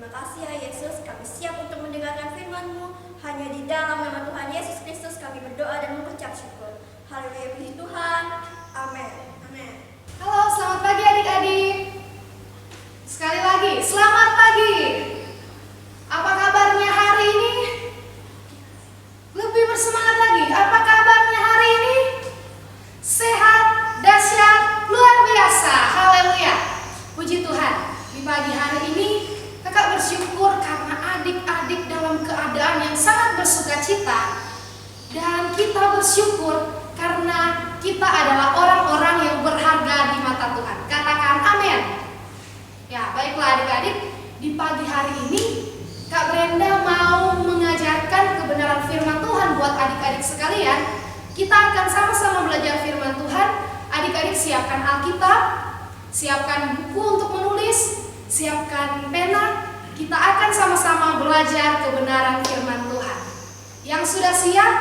Terima kasih ya Yesus, kami siap untuk mendengarkan firman-Mu. Hanya di dalam nama Tuhan Yesus Kristus kami berdoa dan mengucap syukur. Haleluya, puji Tuhan. Amin. Amin. Halo, selamat pagi adik-adik. Sekali lagi, selamat pagi. Apa kabarnya hari ini? Lebih bersemangat lagi. Apa kabarnya hari ini? Sehat, dahsyat, luar biasa. Haleluya. Puji Tuhan. Di pagi hari ini kakak bersyukur karena adik-adik dalam keadaan yang sangat bersukacita. Dan kita bersyukur karena kita adalah orang-orang yang berharga di mata Tuhan. Katakan amin. Ya, baiklah adik-adik, di pagi hari ini Kak Brenda mau mengajarkan kebenaran firman Tuhan buat adik-adik sekalian. Kita akan sama-sama belajar firman Tuhan. Adik-adik siapkan Alkitab, siapkan buku untuk menulis, siapkan pena. Kita akan sama-sama belajar kebenaran firman Tuhan. Yang sudah siap,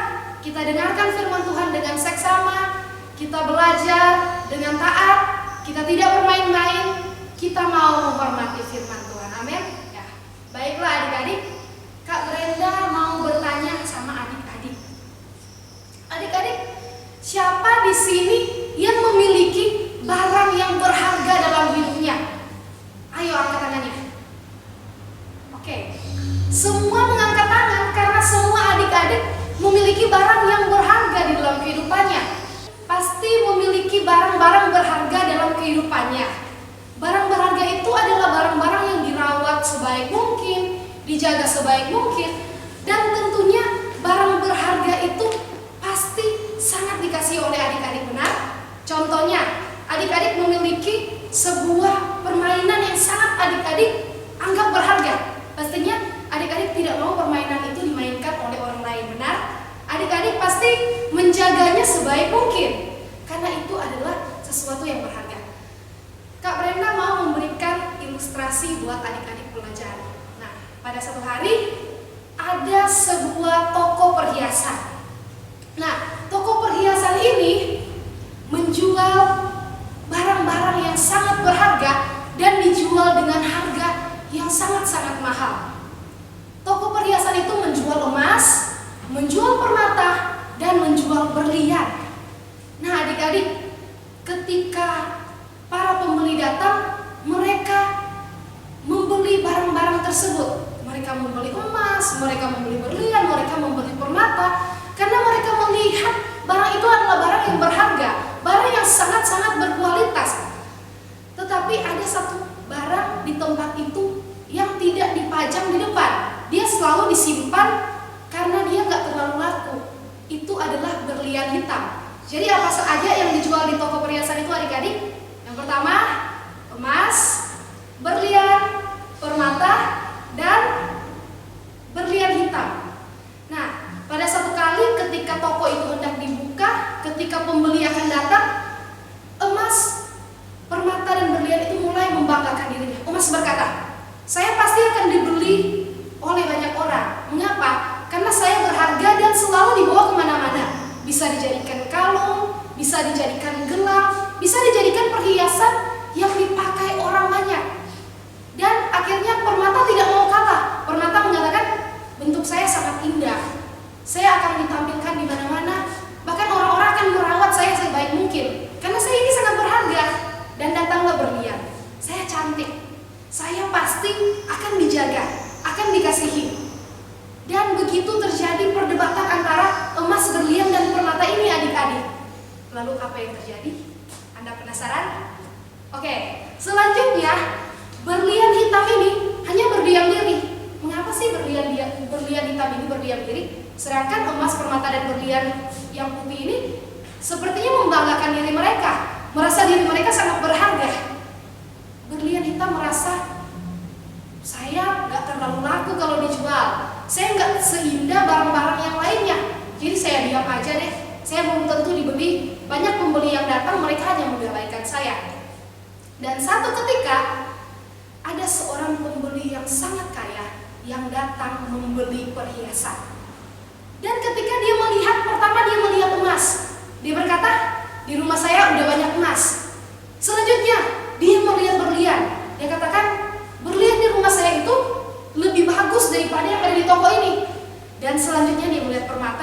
kita dengarkan firman Tuhan dengan seksama. Kita belajar dengan taat. Kita tidak bermain-main. Kita mau menghormati firman Tuhan. Amin. Ya. Baiklah adik-adik, Kak Brenda mau bertanya sama adik-adik. Adik-adik, siapa di sini yang memiliki barang yang berharga dalam hidupnya? Ayo angkat tangannya. Oke. Semua mengangkat tangan karena semua adik-adik memiliki barang yang berharga di dalam kehidupannya. Pasti memiliki barang-barang berharga dalam kehidupannya. Barang berharga itu adalah barang-barang yang dirawat sebaik mungkin, dijaga sebaik mungkin, dan tentunya barang berharga itu pasti sangat dikasihi oleh adik-adik, benar? Contohnya, adik-adik memiliki sebuah permainan yang sangat adik-adik anggap berharga. Pastinya adik-adik tidak mau permainan itu dimainkan oleh orang lain, benar? Adik-adik pasti menjaganya sebaik mungkin, karena itu adalah sesuatu yang berharga. Kak Brenda mau memberikan ilustrasi buat adik-adik belajar. Nah, pada satu hari ada sebuah toko perhiasan. Nah, toko perhiasan ini menjual barang-barang yang sangat berharga dan dijual dengan harga yang sangat-sangat mahal. Toko perhiasan itu menjual emas, menjual permata, dan menjual berlian. Nah adik-adik, ketika para pembeli datang, mereka membeli barang-barang tersebut. Mereka membeli emas, mereka membeli berlian, mereka membeli permata, karena mereka melihat barang itu adalah barang yang berharga, barang yang sangat-sangat berkualitas. Tetapi ada satu barang di tempat itu yang tidak dipajang di depan. Dia selalu disimpan karena dia nggak terlalu laku. Itu adalah berlian hitam. Jadi apa saja yang dijual di toko perhiasan itu adik-adik? Yang pertama, emas, berlian, permata, dan berlian hitam. Nah, pada satu kali ketika toko itu hendak dibuka, ketika pembeli akan datang, emas, permata, dan berlian itu mulai membanggakan dirinya. Emas berkata, saya pasti akan dibeli oleh banyak orang. Mengapa? Karena saya berharga dan selalu dibawa kemana-mana. Bisa dijadikan kalung, bisa dijadikan gelang, bisa dijadikan perhiasan yang dipakai orang banyak. Dan akhirnya permata tidak mau kalah. Permata mengatakan, bentuk saya sangat indah. Saya akan ditampilkan di mana-mana. Bahkan orang-orang akan merawat saya sebaik mungkin. Karena saya ini sangat berharga. Dan datanglah berlian. Saya cantik. Saya pasti akan dijaga, akan dikasihi. Dan begitu terjadi perdebatan antara emas, berlian, dan permata ini adik-adik. Lalu apa yang terjadi? Anda penasaran? Oke, selanjutnya berlian hitam ini hanya berdiam diri. Mengapa sih berlian hitam ini berdiam diri? Sedangkan emas, permata, dan berlian yang putih ini sepertinya membanggakan diri mereka, merasa diri mereka sangat berharga. Berlian hitam merasa, saya nggak terlalu laku kalau dijual. Saya nggak seindah barang-barang yang lainnya. Jadi saya diam aja deh. Saya belum tentu dibeli. Banyak pembeli yang datang, mereka hanya mengabaikan saya. Dan satu ketika ada seorang pembeli yang sangat kaya yang datang membeli perhiasan. Dan ketika dia melihat, pertama dia melihat emas. Dia berkata, di rumah saya udah banyak emas. Selanjutnya dia melihat berlian. Dia katakan, berlian di rumah saya itu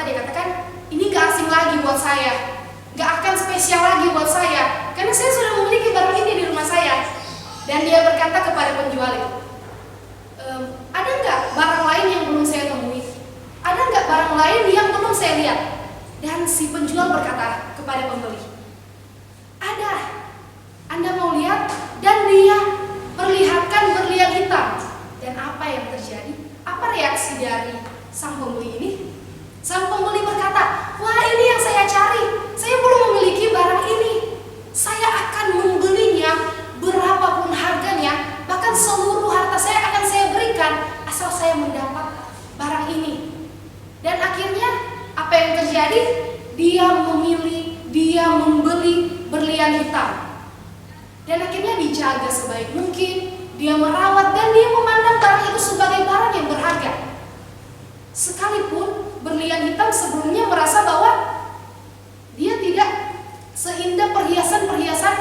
dia katakan, ini gak asing lagi buat saya, gak akan spesial lagi buat saya, karena saya sudah memiliki barang ini di rumah saya. Dan dia berkata kepada penjual itu, ada nggak barang lain yang belum saya temui? Ada nggak barang lain yang belum saya lihat? Dan si penjual berkata kepada pembeli, ada. Anda mau lihat? Dan dia perlihatkan berlian hitam. Dan apa yang terjadi? Apa reaksi dari sang pembeli ini? Sang pembeli berkata, wah, ini yang saya cari. Saya belum memiliki barang ini. Saya akan membelinya berapapun harganya, bahkan seluruh harta saya akan saya berikan asal saya mendapat barang ini. Dan akhirnya apa yang terjadi? Dia memilih, dia membeli berlian hitam. Dan akhirnya dijaga sebaik mungkin, dia merawat dan dia memandang barang itu sebagai barang yang berharga. Sekalipun berlian hitam sebelumnya merasa bahwa dia tidak seindah perhiasan-perhiasan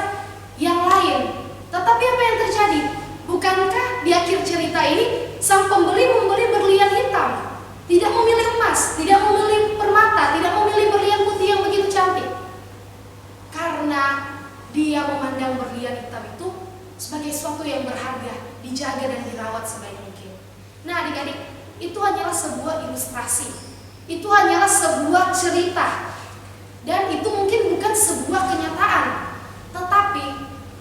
yang lain. Tetapi apa yang terjadi? Bukankah di akhir cerita ini sang pembeli membeli berlian hitam? Tidak memilih emas, tidak memilih permata, tidak memilih berlian putih yang begitu cantik. Karena dia memandang berlian hitam itu sebagai sesuatu yang berharga, dijaga dan dirawat sebaik mungkin. Nah, adik-adik, itu hanyalah sebuah ilustrasi. Itu hanyalah sebuah cerita. Dan itu mungkin bukan sebuah kenyataan. Tetapi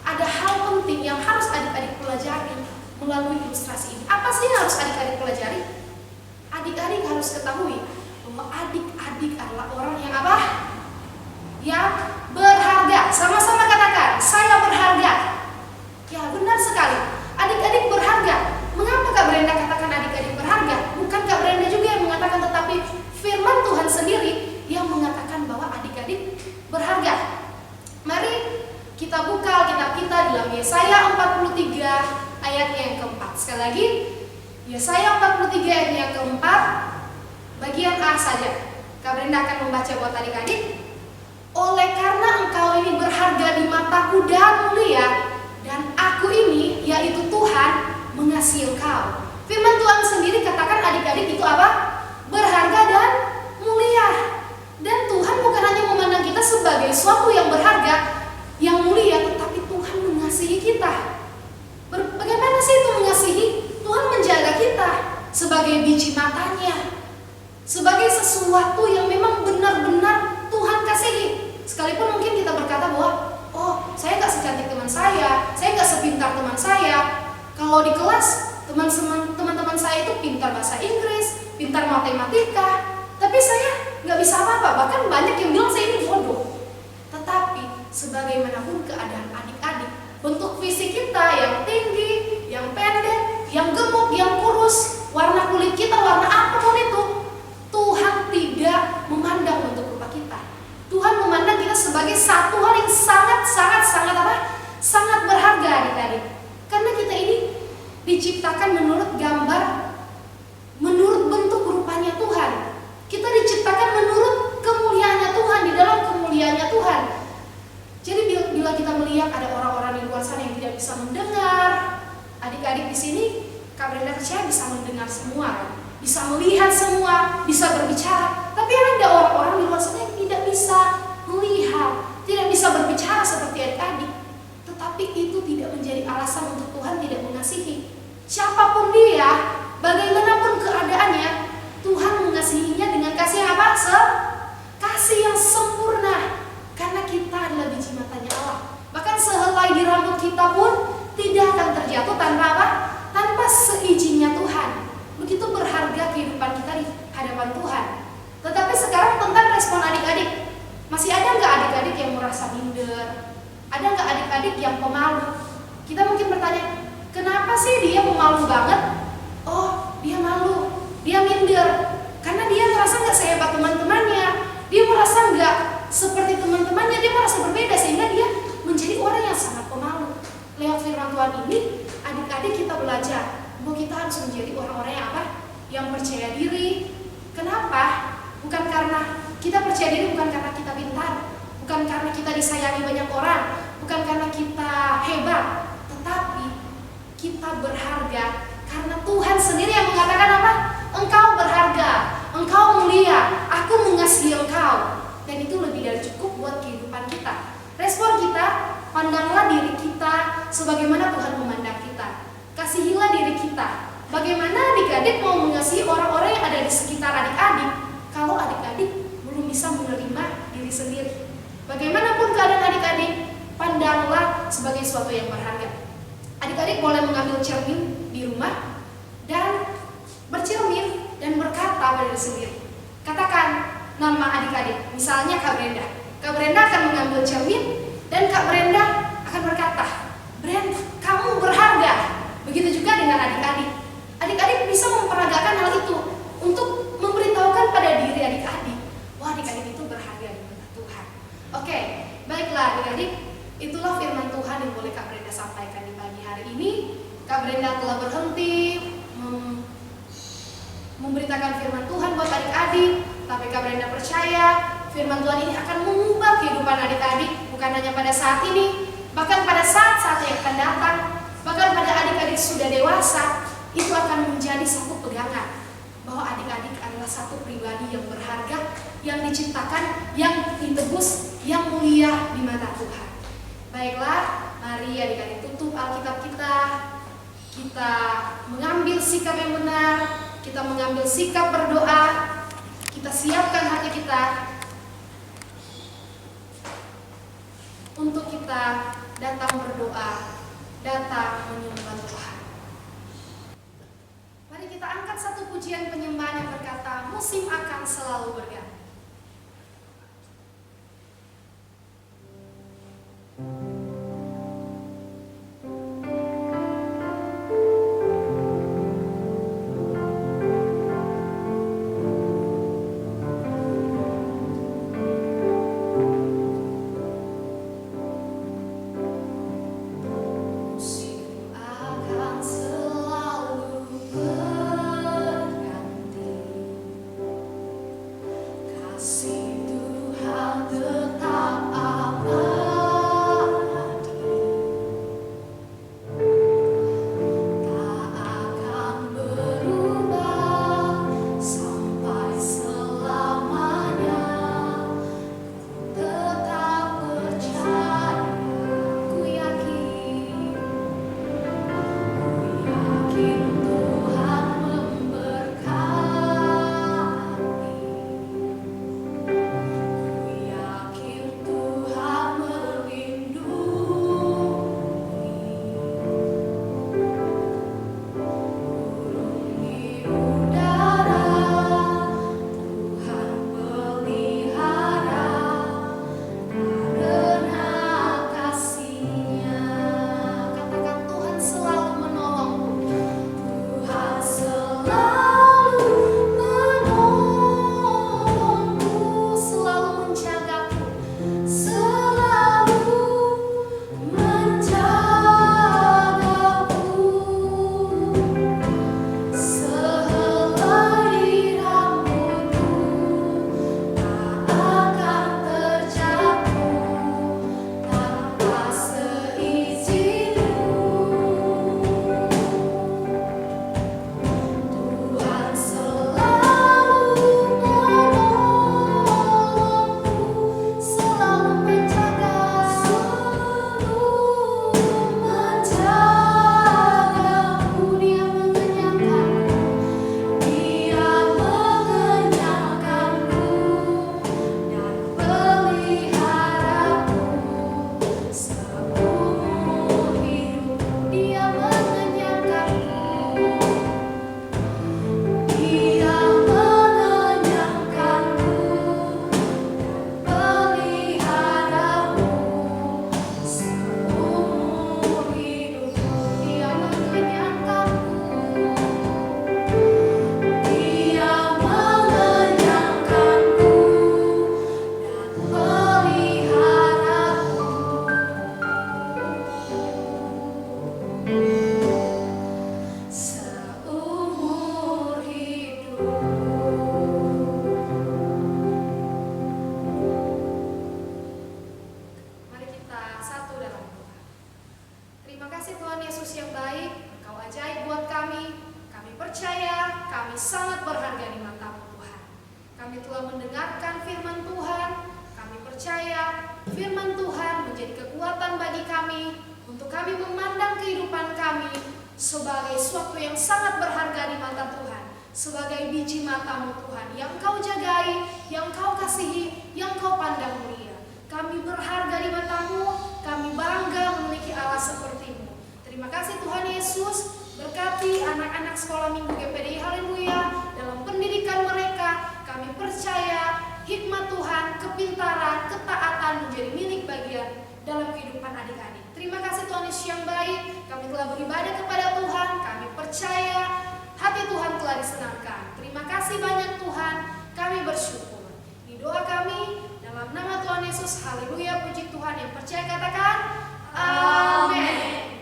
ada hal penting yang harus adik-adik pelajari melalui ilustrasi ini. Apa sih yang harus adik-adik pelajari? Adik-adik harus ketahui bahwa adik-adik adalah orang yang apa? Yang berharga. Sama-sama katakan, saya berharga. Ya, benar sekali. Adik-adik berharga. Mengapa Kak Brenda katakan adik-adik berharga? Bukan Kak Brenda juga yang mengatakan, tetapi firman Tuhan sendiri yang mengatakan bahwa adik-adik berharga. Mari kita buka Alkitab kita dalam Yesaya 43 ayatnya yang keempat. Sekali lagi, Yesaya 43 ayatnya yang keempat, bagian A saja. Kak Brenda akan membaca buat adik-adik. Oleh karena engkau ini berharga di mataku dan mulia, dan aku ini, yaitu Tuhan, mengasihi engkau. Firman Tuhan sendiri katakan adik-adik itu apa? Berharga dan mulia. Dan Tuhan bukan hanya memandang kita sebagai sesuatu yang berharga, yang mulia, tetapi Tuhan mengasihi kita. Bagaimana sih itu mengasihi? Tuhan menjaga kita sebagai biji matanya, sebagai sesuatu yang memang benar-benar Tuhan kasihi. Sekalipun mungkin kita berkata bahwa, oh, saya gak secantik teman saya gak sepintar teman saya. Kalau di kelas, teman-teman saya itu pintar bahasa Inggris, pintar matematika, tapi saya gak bisa apa-apa. Bahkan banyak yang bilang saya ini bodoh. Tetapi sebagaimanapun keadaan adik-adik, bentuk fisik kita yang tinggi, yang pendek, yang gemuk, yang kurus, warna kulit kita, warna apapun itu, Tuhan tidak memandang bentuk rupa kita. Tuhan memandang kita sebagai satu hal yang sangat apa? Sangat berharga, adik-adik. Karena kita ini diciptakan menurut gambar, menurut bentuk rupanya Tuhan. Kita diciptakan menurut kemuliaannya Tuhan, di dalam kemuliaannya Tuhan. Jadi bila kita melihat ada orang-orang di luar sana yang tidak bisa mendengar, adik-adik di sini, Kak Brenda percaya bisa mendengar semua, kan? Bisa melihat semua, bisa berbicara. Tapi ada orang-orang di luar sana yang tidak bisa melihat, tidak bisa berbicara seperti adik-adik. Tetapi itu tidak menjadi alasan untuk Tuhan tidak mengasihi. Siapapun dia, bagaimanapun keadaannya, Tuhan mengasihinya dengan kasih yang apa? Kasih yang sempurna. Karena kita adalah biji matanya Allah. Bahkan sehelai di rambut kita pun tidak akan terjatuh tanpa apa? Tanpa seizinnya Tuhan. Begitu berharga kehidupan kita di hadapan Tuhan. Tetapi sekarang tentang respon adik-adik. Masih ada nggak adik-adik yang merasa minder? Ada nggak adik-adik yang pemalu? Kita mungkin bertanya, kenapa sih dia pemalu banget? Oh, dia malu, dia minder. Karena dia merasa nggak sehebat teman-temannya. Dia merasa nggak seperti teman-temannya, dia merasa berbeda sehingga dia menjadi orang yang sangat pemalu. Lewat firman Tuhan ini, adik-adik kita belajar bahwa kita harus menjadi orang-orang yang apa? Yang percaya diri. Kenapa? Bukan karena kita percaya diri, bukan karena kita pintar, bukan karena kita disayangi banyak orang, bukan karena kita hebat, tetapi kita berharga karena Tuhan sendiri yang mengatakan apa? Engkau berharga, engkau mulia, aku sebagaimana Tuhan memandang kita. Kasihilah diri kita. Bagaimana adik-adik mau mengasihi orang-orang yang ada di sekitar adik-adik kalau adik-adik belum bisa menerima diri sendiri? Bagaimanapun keadaan adik-adik, pandanglah sebagai sesuatu yang berharga. Adik-adik boleh mengambil cermin di rumah dan bercermin dan berkata pada diri sendiri. Katakan nama adik-adik, misalnya Kak Brenda. Kak Brenda akan mengambil cermin dan Kak Brenda akan berkata, "Brenda, kamu berharga." Begitu juga dengan adik-adik. Adik-adik bisa memperagakan hal itu untuk memberitahukan pada diri adik-adik, wah, adik-adik itu berharga di mata Tuhan. Oke, baiklah adik-adik, itulah firman Tuhan yang boleh Kak Brenda sampaikan di pagi hari ini. Kak Brenda telah berhenti memberitakan firman Tuhan buat adik-adik, tapi Kak Brenda percaya firman Tuhan ini akan mengubah kehidupan adik-adik, bukan hanya pada saat ini, bahkan pada saat-saat yang akan datang, bahkan pada adik-adik sudah dewasa, itu akan menjadi satu pegangan bahwa adik-adik adalah satu pribadi yang berharga, yang diciptakan, yang ditebus, yang mulia di mata Tuhan. Baiklah, mari adik-adik tutup Alkitab kita. Kita mengambil sikap yang benar, kita mengambil sikap berdoa, kita siapkan hati kita untuk kita datang berdoa, datang menyembah Tuhan. Mari kita angkat satu pujian penyembahan yang berkata, musim akan selalu berganti. Firman Tuhan menjadi kekuatan bagi kami untuk kami memandang kehidupan kami sebagai suatu yang sangat berharga di mata Tuhan, sebagai biji matamu Tuhan, yang Kau jagai, yang Kau kasihi, yang Kau pandang mulia. Kami berharga di matamu, kami bangga memiliki Allah seperti-Mu. Terima kasih Tuhan Yesus, berkati anak-anak sekolah minggu GPDI Haleluya dalam pendidikan mereka. Kami percaya hikmat Tuhan, kepintaran, ketaatan menjadi milik bagian dalam kehidupan adik-adik. Terima kasih Tuhan Yesus yang baik, kami telah beribadah kepada Tuhan, kami percaya hati Tuhan telah disenangkan. Terima kasih banyak Tuhan, kami bersyukur. Di doa kami, dalam nama Tuhan Yesus, haleluya, puji Tuhan. Yang percaya katakan, amin.